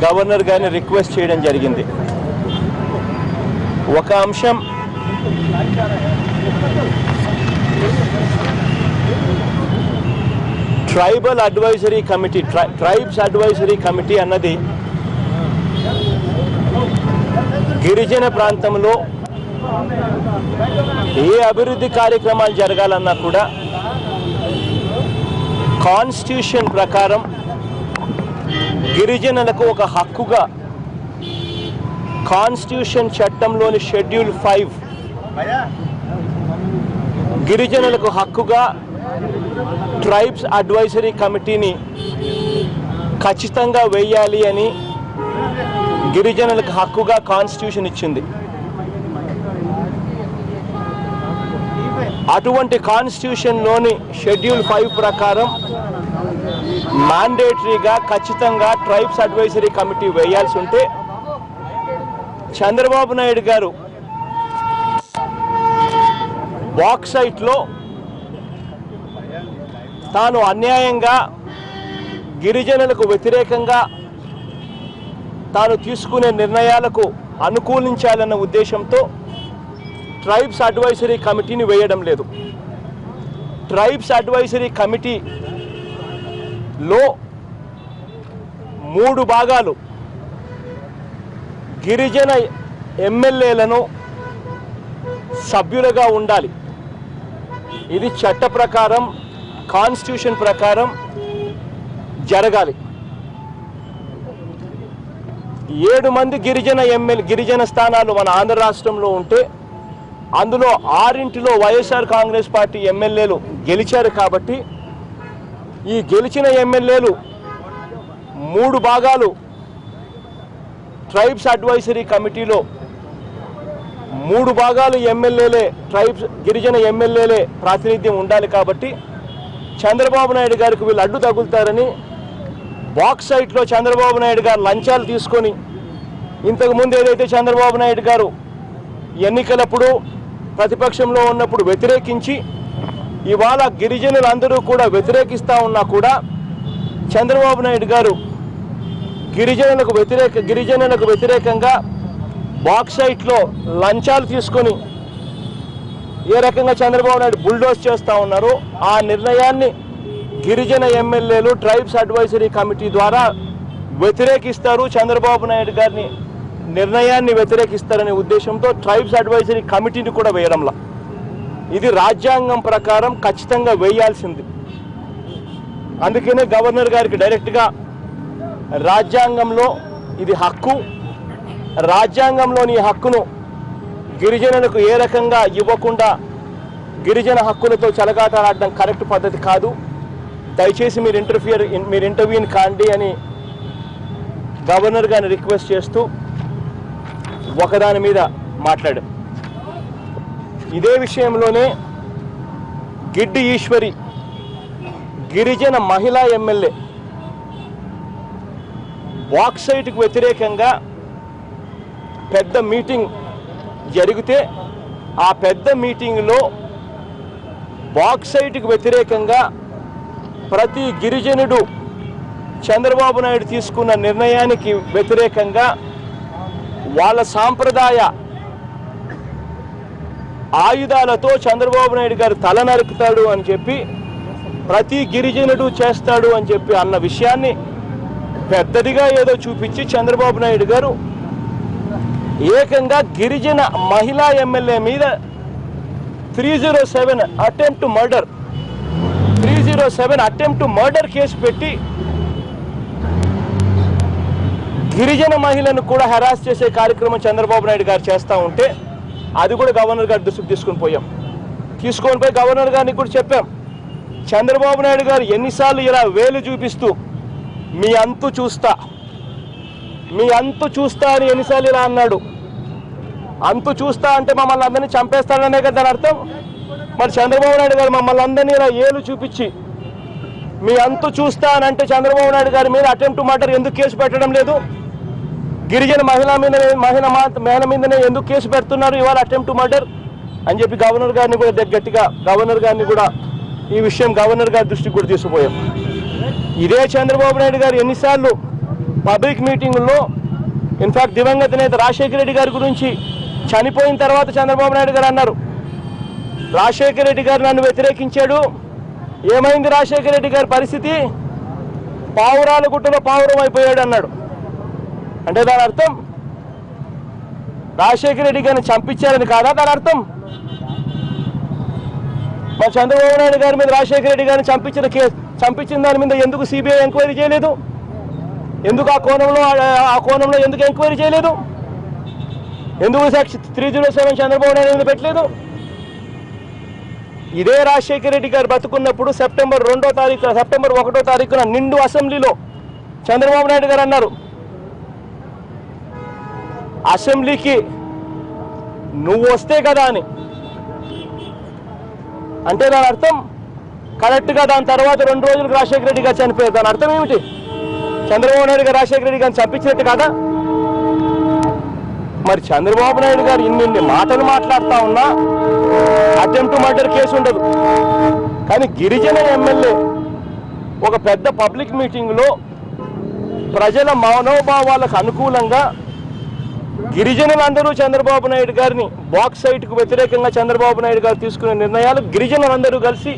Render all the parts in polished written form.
Governor గారిని request చేయడం జరిగింది. ఒక అంశం tribal advisory committee, tribes advisory committee అన్నది గిరిజన ప్రాంతంలో ఏ అభివృద్ధి కార్యక్రమాలు జరగాలన్నా కూడా కాన్స్టిట్యూషన్ ప్రకారం గిరిజనులకు ఒక హక్కుగా కాన్స్టిట్యూషన్ చట్టంలోని షెడ్యూల్ 5 గిరిజనులకు హక్కుగా ట్రైబ్స్ అడ్వైజరీ కమిటీని ఖచ్చితంగా వేయాలి అని గిరిజనులకు హక్కుగా కాన్స్టిట్యూషన్ ఇచ్చింది. అటువంటి కాన్స్టిట్యూషన్లోని షెడ్యూల్ 5 ప్రకారం మ్యాండేటరీగా ఖచ్చితంగా ట్రైబ్స్ అడ్వైజరీ కమిటీ వేయాల్సి ఉంటే చంద్రబాబు నాయుడు గారు బాక్సైట్లో తాను అన్యాయంగా గిరిజనులకు వ్యతిరేకంగా తాను తీసుకునే నిర్ణయాలకు అనుకూలించాలన్న ఉద్దేశంతో ట్రైబ్స్ అడ్వైజరీ కమిటీని వేయడం లేదు. ట్రైబ్స్ అడ్వైజరీ కమిటీలో 3 భాగాలు గిరిజన ఎమ్మెల్యేలను సభ్యులుగా ఉండాలి. ఇది చట్ట ప్రకారం కాన్స్టిట్యూషన్ ప్రకారం జరగాలి. 7 మంది గిరిజన స్థానాలు మన ఆంధ్ర రాష్ట్రంలో ఉంటే అందులో 6 వైఎస్ఆర్ కాంగ్రెస్ పార్టీ ఎమ్మెల్యేలు గెలిచారు. కాబట్టి ఈ గెలిచిన ఎమ్మెల్యేలు 3 భాగాలు ట్రైబ్స్ అడ్వైజరీ కమిటీలో 3 భాగాలు ఎమ్మెల్యేలే, ట్రైబ్స్ గిరిజన ఎమ్మెల్యేలే ప్రాతినిధ్యం ఉండాలి. కాబట్టి చంద్రబాబు నాయుడు గారికి వీళ్ళు అడ్డు తగులుతారని బాక్సైట్లో చంద్రబాబు నాయుడు గారు లంచాలు తీసుకొని ఇంతకుముందు ఏదైతే చంద్రబాబు నాయుడు గారు ఎన్నికలప్పుడు ప్రతిపక్షంలో ఉన్నప్పుడు వ్యతిరేకించి ఇవాళ గిరిజనులందరూ కూడా వ్యతిరేకిస్తూ ఉన్నా కూడా చంద్రబాబు నాయుడు గారు గిరిజనులకు వ్యతిరేకంగా బాక్సైట్లో లంచాలు తీసుకొని ఏ రకంగా చంద్రబాబు నాయుడు బుల్డోజ్ చేస్తూ ఉన్నారో ఆ నిర్ణయాన్ని గిరిజన ఎమ్మెల్యేలు ట్రైబ్స్ అడ్వైజరీ కమిటీ ద్వారా వ్యతిరేకిస్తారు. చంద్రబాబు నాయుడు గారిని నిర్ణయాన్ని వ్యతిరేకిస్తారనే ఉద్దేశంతో ట్రైబ్స్ అడ్వైజరీ కమిటీని కూడా వేయడంలా. ఇది రాజ్యాంగం ప్రకారం ఖచ్చితంగా వేయాల్సింది. అందుకనే గవర్నర్ గారికి డైరెక్ట్గా రాజ్యాంగంలో ఇది హక్కు, రాజ్యాంగంలోని హక్కును గిరిజనులకు ఏ రకంగా ఇవ్వకుండా గిరిజన హక్కులతో చెలగాటలాడడం కరెక్ట్ పద్ధతి కాదు, దయచేసి మీరు ఇంటర్వ్యూని కాండి అని గవర్నర్ గారిని రిక్వెస్ట్ చేస్తూ ఒకదాని మీద మాట్లాడాం. ఇదే విషయంలోనే గిడ్డి ఈశ్వరి గిరిజన మహిళా ఎమ్మెల్యే బాక్సైట్కు వ్యతిరేకంగా పెద్ద మీటింగ్ జరిగితే ఆ పెద్ద మీటింగ్లో బాక్సైట్కు వ్యతిరేకంగా ప్రతి గిరిజనుడు చంద్రబాబు నాయుడు తీసుకున్న నిర్ణయానికి వ్యతిరేకంగా వాళ్ళ సాంప్రదాయ ఆయుధాలతో చంద్రబాబు నాయుడు గారు తల నరుకుతాడు అని చెప్పి ప్రతి గిరిజనుడు చేస్తాడు అని చెప్పి అన్న విషయాన్ని పెద్దదిగా ఏదో చూపించి చంద్రబాబు నాయుడు గారు ఏకంగా గిరిజన మహిళా ఎమ్మెల్యే మీద 307 అటెంప్ట్ టు మర్డర్ కేసు పెట్టి గిరిజన మహిళను కూడా హెరాస్ చేసే కార్యక్రమం చంద్రబాబు నాయుడు గారు చేస్తూ ఉంటే అది కూడా గవర్నర్ గారి దృష్టికి తీసుకొని పోయి గవర్నర్ గారిని కూడా చెప్పాం. చంద్రబాబు నాయుడు గారు ఎన్నిసార్లు ఇలా వేలు చూపిస్తూ మీ అంతు చూస్తా అని ఎన్నిసార్లు ఇలా అన్నాడు. అంతు చూస్తా అంటే మమ్మల్ని అందరినీ చంపేస్తాడనే కదా దాని అర్థం. మరి చంద్రబాబు నాయుడు గారు మమ్మల్ని అందరినీ ఇలా ఏలు చూపించి మీ అంతు చూస్తా అని అంటే చంద్రబాబు నాయుడు గారి మీద అటెంప్ట్ టు మర్డర్ ఎందుకు కేసు పెట్టడం లేదు? గిరిజన మహిళ మీదనే ఎందుకు కేసు పెడుతున్నారు ఇవాళ అటెంప్ట్ టు మర్డర్ అని చెప్పి గవర్నర్ గారిని కూడా గట్టిగా ఈ విషయం గవర్నర్ గారి దృష్టికి కూడా తీసుకుపోయాం. ఇదే చంద్రబాబు నాయుడు గారు ఎన్నిసార్లు పబ్లిక్ మీటింగుల్లో ఇన్ఫాక్ట్ దివంగత నేత రాజశేఖర రెడ్డి గారి గురించి చనిపోయిన తర్వాత చంద్రబాబు నాయుడు గారు అన్నారు, రాజశేఖర రెడ్డి గారు నన్ను వ్యతిరేకించాడు, ఏమైంది రాజశేఖర రెడ్డి గారి పరిస్థితి, పావురాల గుట్టలో పావురం అయిపోయాడు అన్నాడు. అంటే దాని అర్థం రాజశేఖర రెడ్డి గారిని చంపించారని కాదా దాని అర్థం? మరి చంద్రబాబు నాయుడు గారి మీద రాజశేఖర రెడ్డి గారిని చంపించిన దాని మీద ఎందుకు సిబిఐ ఎంక్వైరీ చేయలేదు? ఎందుకు ఆ కోణంలో ఎందుకు ఎంక్వైరీ చేయలేదు? ఎందుకు సెక్షన్ 307 చంద్రబాబు నాయుడు మీద పెట్టలేదు? ఇదే రాజశేఖర రెడ్డి గారు బతుకున్నప్పుడు సెప్టెంబర్ 1వ తారీఖున నిండు అసెంబ్లీలో చంద్రబాబు నాయుడు గారు అన్నారు, అసెంబ్లీకి నువ్వు వస్తే కదా అని. అంటే దాని అర్థం కరెక్ట్గా దాని తర్వాత 2 రోజులకు రాజశేఖర రెడ్డి గారు చనిపోయారు. దాని అర్థం ఏమిటి? చంద్రబాబు నాయుడు గారు రాజశేఖర రెడ్డి గారిని చంపించినట్టు కదా. మరి చంద్రబాబు నాయుడు గారు ఇన్ని మాటలు మాట్లాడుతూ ఉన్నా అటెంప్ట్ మర్డర్ కేసు ఉండదు. కానీ గిరిజన ఎమ్మెల్యే ఒక పెద్ద పబ్లిక్ మీటింగ్లో ప్రజల మనోభావాలకు అనుకూలంగా గిరిజనులందరూ చంద్రబాబు నాయుడు గారిని బాక్సైట్కు వ్యతిరేకంగా చంద్రబాబు నాయుడు గారు తీసుకునే నిర్ణయాలు గిరిజనులందరూ కలిసి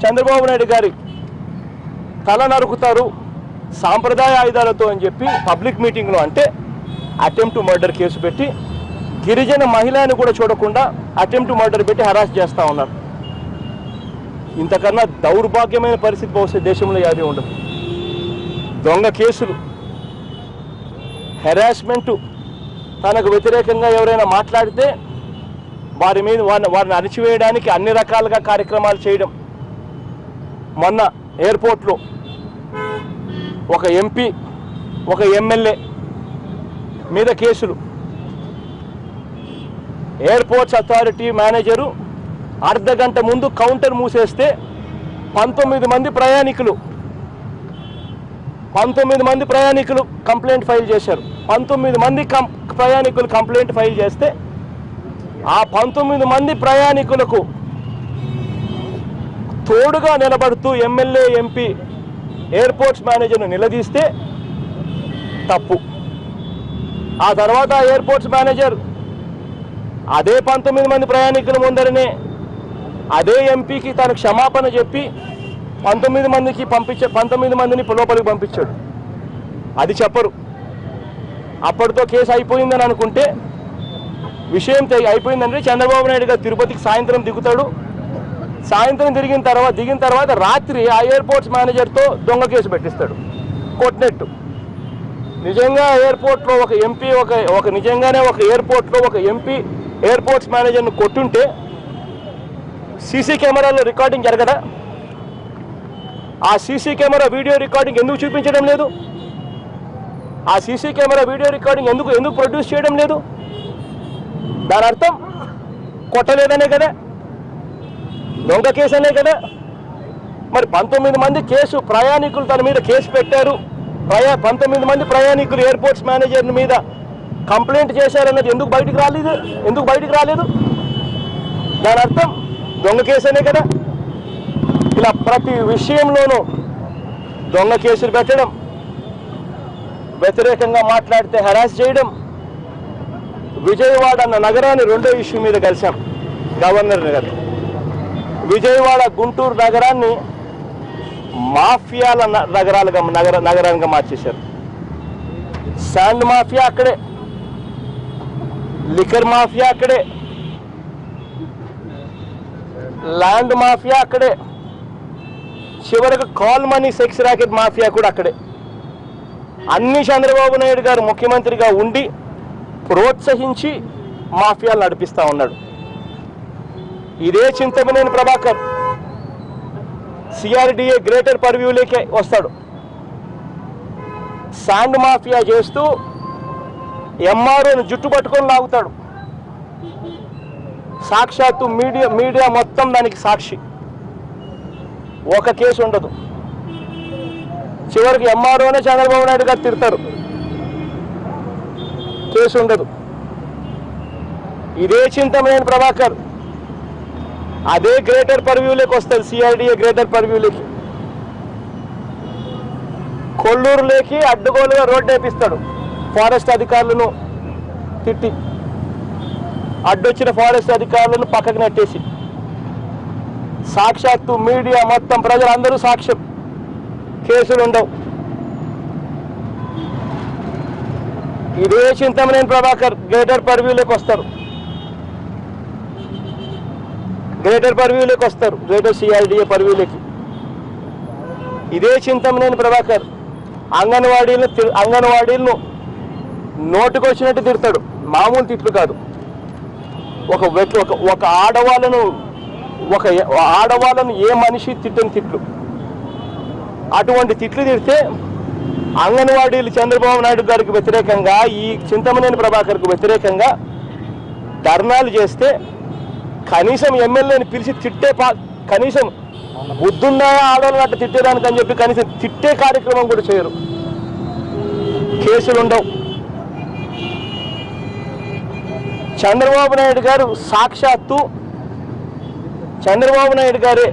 చంద్రబాబు నాయుడు గారి తల నరుకుతారు సాంప్రదాయ ఆయుధాలతో అని చెప్పి పబ్లిక్ మీటింగ్లో అంటే అటెంప్ట్ మర్డర్ కేసు పెట్టి గిరిజన మహిళని కూడా చూడకుండా అటెంప్ట్ మర్డర్ పెట్టి హరాస్ చేస్తూ ఉన్నారు. ఇంతకన్నా దౌర్భాగ్యమైన పరిస్థితి బహుశా దేశంలో ఏది ఉండదు. దొంగ కేసులు, హెరాస్మెంటు, తనకు వ్యతిరేకంగా ఎవరైనా మాట్లాడితే వారిని అణిచివేయడానికి అన్ని రకాలుగా కార్యక్రమాలు చేయడం. మొన్న ఎయిర్పోర్ట్లో ఒక ఎంపీ ఒక ఎమ్మెల్యే మీద కేసులు. ఎయిర్పోర్ట్స్ అథారిటీ మేనేజరు అర్ధగంట ముందు కౌంటర్ మూసేస్తే 19 మంది ప్రయాణికులు కంప్లైంట్ ఫైల్ చేశారు. 19 మంది ప్రయాణికులు కంప్లైంట్ ఫైల్ చేస్తే ఆ 19 మంది ప్రయాణికులకు తోడుగా నిలబడుతూ ఎమ్మెల్యే ఎంపీ ఎయిర్పోర్ట్స్ మేనేజర్ను నిలదీస్తే తప్పు. ఆ తర్వాత ఎయిర్పోర్ట్స్ మేనేజర్ అదే 19 మంది ప్రయాణికుల ముందరనే అదే ఎంపీకి తను క్షమాపణ చెప్పి 19 మందిని లోపలికి పంపించాడు. అది చెప్పరు. అప్పటితో కేసు అయిపోయిందని అనుకుంటే విషయం అయిపోయిందంటే చంద్రబాబు నాయుడు గారు తిరుపతికి సాయంత్రం దిగుతాడు. సాయంత్రం దిగిన తర్వాత రాత్రి ఆ ఎయిర్పోర్ట్స్ మేనేజర్తో దొంగ కేసు పెట్టిస్తాడు కొట్టినట్టు. నిజంగా ఎయిర్పోర్ట్లో ఒక ఎంపీ నిజంగానే ఒక ఎయిర్పోర్ట్లో ఒక ఎంపీ ఎయిర్పోర్ట్స్ మేనేజర్ను కొట్టుంటే సీసీ కెమెరాలో రికార్డింగ్ జరగదా? ఆ సీసీ కెమెరా వీడియో రికార్డింగ్ ఎందుకు చూపించడం లేదు? ఆ సీసీ కెమెరా వీడియో రికార్డింగ్ ఎందుకు ప్రొడ్యూస్ చేయడం లేదు? దాని అర్థం కొట్టలేదనే కదా, దొంగ కేసు అనే కదా. మరి 19 మంది ప్రయాణికులు తన మీద కేసు పెట్టారు. 19 మంది ప్రయాణికులు ఎయిర్పోర్ట్స్ మేనేజర్ మీద కంప్లైంట్ చేశారన్నది ఎందుకు బయటికి రాలేదు? దాని అర్థం దొంగ కేసు అనే కదా. ఇలా ప్రతి విషయంలోనూ దొంగ కేసులు పెట్టడం, వ్యతిరేకంగా మాట్లాడితే హెరాస్ చేయడం. విజయవాడ అన్న నగరాన్ని 2వ ఇష్యూ మీద కలిసాం గవర్నర్ గారు. విజయవాడ గుంటూరు నగరాన్ని మాఫియాల నగరాలుగా మార్చేశారు. శాండ్ మాఫియా అక్కడే, లిక్కర్ మాఫియా అక్కడే, ల్యాండ్ మాఫియా అక్కడే, చివరికి call money sex racket mafia కూడా అక్కడే. అన్ని చంద్రబాబు నాయుడు గారు ముఖ్యమంత్రిగా ఉండి ప్రోత్సహించి మాఫియాలు నడిపిస్తూ ఉన్నాడు. ఇదే చింతమనేని ప్రభాకర్ సిఆర్డిఏ గ్రేటర్ పర్వ్యూలోకి వస్తాడు. శాండ్ మాఫియా చేస్తూ ఎంఆర్ఓని జుట్టు పట్టుకొని లాగుతాడు. సాక్షాత్తు మీడియా మొత్తం దానికి సాక్షి. ఒక కేసు ఉండదు. చివరికి ఎంఆర్ఓనే చంద్రబాబు నాయుడు గారు తిడతారు, కేసు ఉండదు. ఇదే చింతమనేని ప్రభాకర్ అదే గ్రేటర్ పర్వ్యూలోకి వస్తుంది, సిఆర్డిఏ గ్రేటర్ పర్వ్యూలోకి. కొల్లూరులోకి అడ్డుగోలుగా రోడ్డు వేపిస్తాడు ఫారెస్ట్ అధికారులను తిట్టి, అడ్డొచ్చిన ఫారెస్ట్ అధికారులను పక్కకు నెట్టేసి. సాక్షాత్తు మీడియా మొత్తం ప్రజలందరూ సాక్ష్యం, కేసులు ఉండవు. ఇదే చింతమనేని ప్రభాకర్ గ్రేటర్ పర్వ్యూలోకి వస్తారు, గ్రేటర్ సిఆర్డీఏ పర్వ్యూలోకి. ఇదే చింతమనేని ప్రభాకర్ అంగన్వాడీలను నోటుకొచ్చినట్టు తిడతాడు. మామూలు తిట్లు కాదు, ఒక ఆడవాళ్ళను ఏ మనిషి తిట్టని తిట్లు. అటువంటి తిట్లు తిడితే అంగన్వాడీలు చంద్రబాబు నాయుడు గారికి వ్యతిరేకంగా, ఈ చింతమనేని ప్రభాకర్కు వ్యతిరేకంగా ధర్నాలు చేస్తే కనీసం ఎమ్మెల్యేని పిలిచి తిట్టే కనీసం బుద్ధున్నా ఆడవాళ్ళని అట్లా తిట్టేదానికి అని చెప్పి కనీసం తిట్టే కార్యక్రమం కూడా చేయరు. కేసులు ఉండవు. చంద్రబాబు నాయుడు గారు సాక్షాత్తు చంద్రబాబు నాయుడు గారే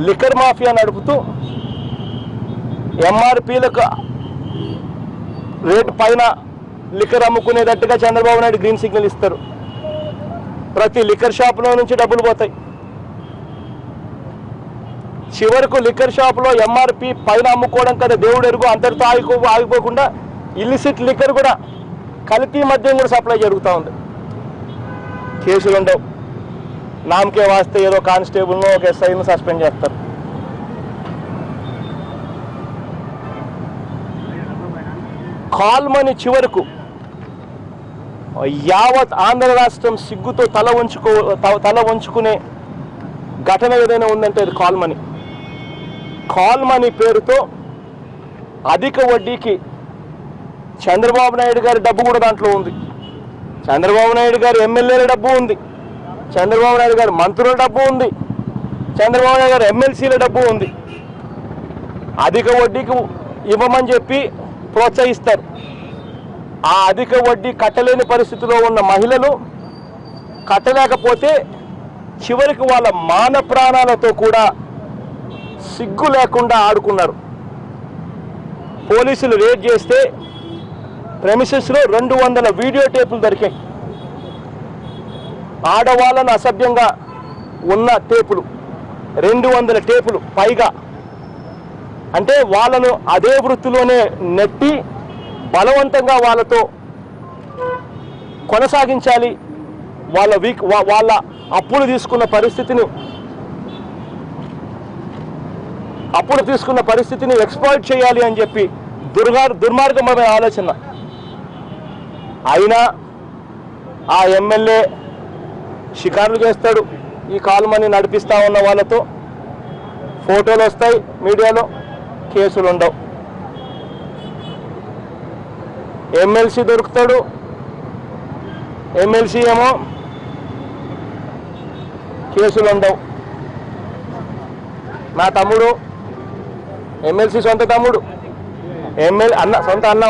లిక్కర్ మాఫియా నడుపుతూ ఎంఆర్పీలకు రేటు పైన లిక్కర్ అమ్ముకునేటట్టుగా చంద్రబాబు నాయుడు గ్రీన్ సిగ్నల్ ఇస్తారు. ప్రతి లిక్కర్ షాపులో నుంచి డబ్బులు పోతాయి. చివరకు లిక్కర్ షాపులో ఎంఆర్పి పైన అమ్ముకోవడం కదా దేవుడు ఎరుగు, అంతటితో ఆగిపోకుండా ఇల్లిసిట్ లిక్కర్ కూడా కల్తీ మద్యం కూడా సప్లై జరుగుతూ ఉంది. కేసులు ఉండవు. నామకే వాస్తే ఏదో కానిస్టేబుల్ను ఒక ఎస్ఐను సస్పెండ్ చేస్తారు. కాల్మని చివరకు యావత్ ఆంధ్ర రాష్ట్రం సిగ్గుతో తల వంచుకునే ఘటన ఏదైనా ఉందంటే అది కాల్మని. కాల్మని పేరుతో అధిక వడ్డీకి చంద్రబాబు నాయుడు గారి డబ్బు కూడా దాంట్లో ఉంది. చంద్రబాబు నాయుడు గారి ఎమ్మెల్యేల డబ్బు ఉంది, చంద్రబాబు నాయుడు గారి మంత్రుల డబ్బు ఉంది, చంద్రబాబు నాయుడు గారి ఎమ్మెల్సీల డబ్బు ఉంది. అధిక వడ్డీకి ఇవ్వమని చెప్పి ప్రోత్సహిస్తారు. ఆ అధిక వడ్డీ కట్టలేని పరిస్థితిలో ఉన్న మహిళలు కట్టలేకపోతే చివరికి వాళ్ళ మాన ప్రాణాలతో కూడా సిగ్గు లేకుండా ఆడుకున్నారు. పోలీసులు రేడ్ చేస్తే ప్రెమిసెస్లో 200 వీడియో టేపులు దొరికాయి. ఆడవాళ్ళను అసభ్యంగా ఉన్న టేపులు 200 టేపులు పైగా. అంటే వాళ్ళను అదే వృత్తిలోనే నెట్టి బలవంతంగా వాళ్ళతో కొనసాగించాలి, వాళ్ళ అప్పులు తీసుకున్న పరిస్థితిని ఎక్స్‌ప్లాయిట్ చేయాలి అని చెప్పి దుర్మార్గమైన ఆలోచన. అయినా ఆ ఎమ్మెల్యే షికారులు చేస్తాడు. ఈ కాల్మని నడిపిస్తా ఉన్న వాళ్ళతో ఫోటోలు వస్తాయి మీడియాలో, కేసులు ఉండవు. ఎమ్మెల్సీ దొరుకుతాడు, ఎమ్మెల్సీ ఏమో కేసులు ఉండవు. నా తమ్ముడు ఎమ్మెల్సీ సొంత తమ్ముడు, సొంత అన్న,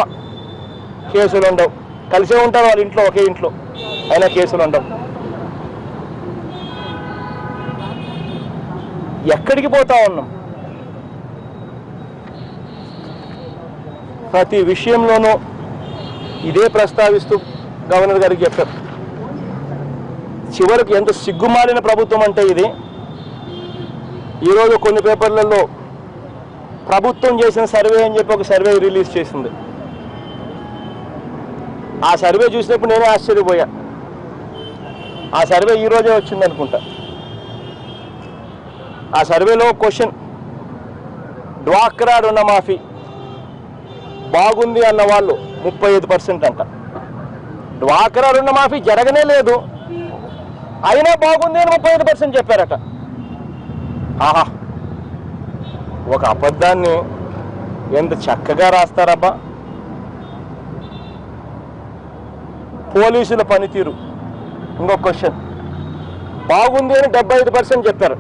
కేసులు ఉండవు. కలిసే ఉంటారు వాళ్ళ ఇంట్లో, ఒకే ఇంట్లో, అయినా కేసులు ఉండవు. ఎక్కడికి పోతా ఉన్నాం? ప్రతి విషయంలోనూ ఇదే ప్రస్తావిస్తూ గవర్నర్ గారికి చెప్పారు. చివరికి ఎంత సిగ్గుమాలిన ప్రభుత్వం అంటే ఇది. ఈరోజు కొన్ని పేపర్లలో ప్రభుత్వం చేసిన సర్వే అని చెప్పి ఒక సర్వే రిలీజ్ చేసింది. ఆ సర్వే చూసినప్పుడు నేనే ఆశ్చర్యపోయా. ఆ సర్వే ఈరోజే వచ్చింది అనుకుంటా. ఆ సర్వేలో క్వశ్చన్, డ్వాక్రా రుణమాఫీ బాగుంది అన్న వాళ్ళు 35% అంట. డ్వాక్రా రుణమాఫీ జరగనే లేదు, అయినా బాగుంది అని 35% చెప్పారట. ఆహా, ఒక అబద్ధాన్ని ఎంత చక్కగా రాస్తారబ్బా. పోలీసుల పనితీరు ఇంకొక క్వశ్చన్, బాగుంది అని 75% చెప్పారు.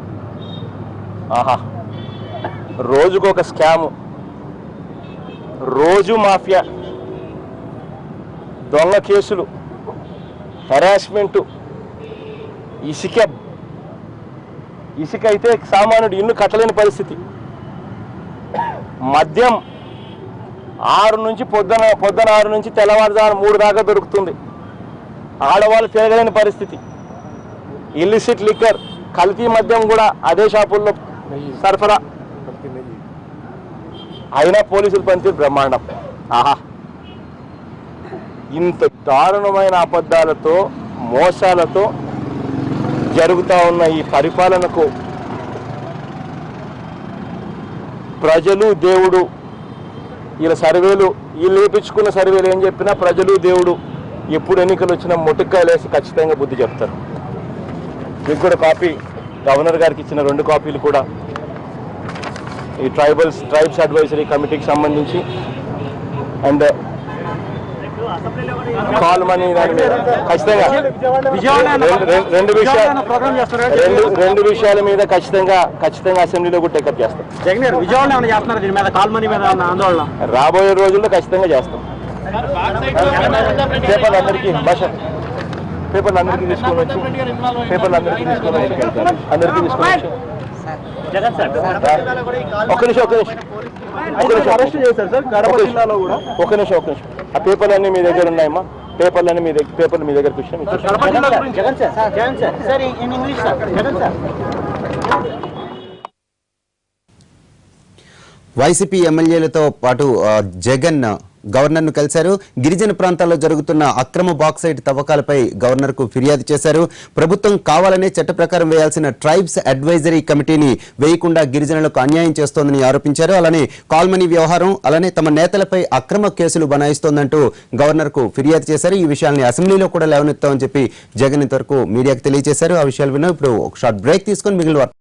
ఆహా, రోజుకొక స్కాము, రోజు మాఫియా, దొంగ కేసులు, హెరాస్మెంటు, ఇసుక అయితే సామాన్యుడు ఇల్లు కట్టలేని పరిస్థితి. మద్యం 6 నుంచి పొద్దున 6 నుంచి తెల్లవారుజాము 3 దాకా దొరుకుతుంది. ఆడవాళ్ళు తిరగలేని పరిస్థితి. ఇల్లిసిట్ లిక్కర్, కల్తీ మద్యం కూడా అదే షాపుల్లో సరఫరా. అయినా పోలీసులు పనితీరు బ్రహ్మాండం. ఆహా, ఇంత దారుణమైన అబద్ధాలతో మోసాలతో జరుగుతూ ఉన్న ఈ పరిపాలనకు ప్రజలు దేవుడు, వీళ్ళ సర్వేలు, వీళ్ళు వేపించుకున్న సర్వేలు ఏం చెప్పినా ప్రజలు దేవుడు ఎప్పుడు ఎన్నికలు వచ్చినా మొటిక్కాయలు వేసి ఖచ్చితంగా బుద్ధి చెప్తారు. మీకు కూడా కాపీ, గవర్నర్ గారికి ఇచ్చిన 2 కాపీలు కూడా ఈ ట్రైబ్స్ అడ్వైజరీ కమిటీకి సంబంధించి అండ్ కాల్ మనీ దాని మీద ఖచ్చితంగా 2 విషయాల మీద ఖచ్చితంగా అసెంబ్లీలో కూడా టేకప్ చేస్తాం. రాబోయే రోజుల్లో ఖచ్చితంగా చేస్తాం. పేపర్లు అందరికీ తీసుకొని వచ్చి ఒక నిమిషం ఆ పేపర్లన్నీ మీ దగ్గర ఉన్నాయమ్మా. పేపర్లు మీ దగ్గర కూర్చొని వైసీపీ ఎమ్మెల్యేలతో పాటు జగన్ గవర్నర్ను కలిశారు. గిరిజన ప్రాంతాల్లో జరుగుతున్న అక్రమ బాక్సైట్ తవ్వకాలపై గవర్నర్కు ఫిర్యాదు చేశారు. ప్రభుత్వం కావాలనే చట్ట ప్రకారం వేయాల్సిన ట్రైబ్స్ అడ్వైజరీ కమిటీని వేయకుండా గిరిజనులకు అన్యాయం చేస్తోందని ఆరోపించారు. అలానే కాల్మనీ వ్యవహారం, అలానే తమ నేతలపై అక్రమ కేసులు బనాయిస్తోందంటూ గవర్నర్కు ఫిర్యాదు చేశారు. ఈ విషయాన్ని అసెంబ్లీలో కూడా లేవనెత్తామని చెప్పి జగన్ ఇంతవరకు మీడియాకు తెలియజేశారు. ఆ విషయాలు విన్నా ఇప్పుడు ఒక షార్ట్ బ్రేక్ తీసుకొని మిగిలిన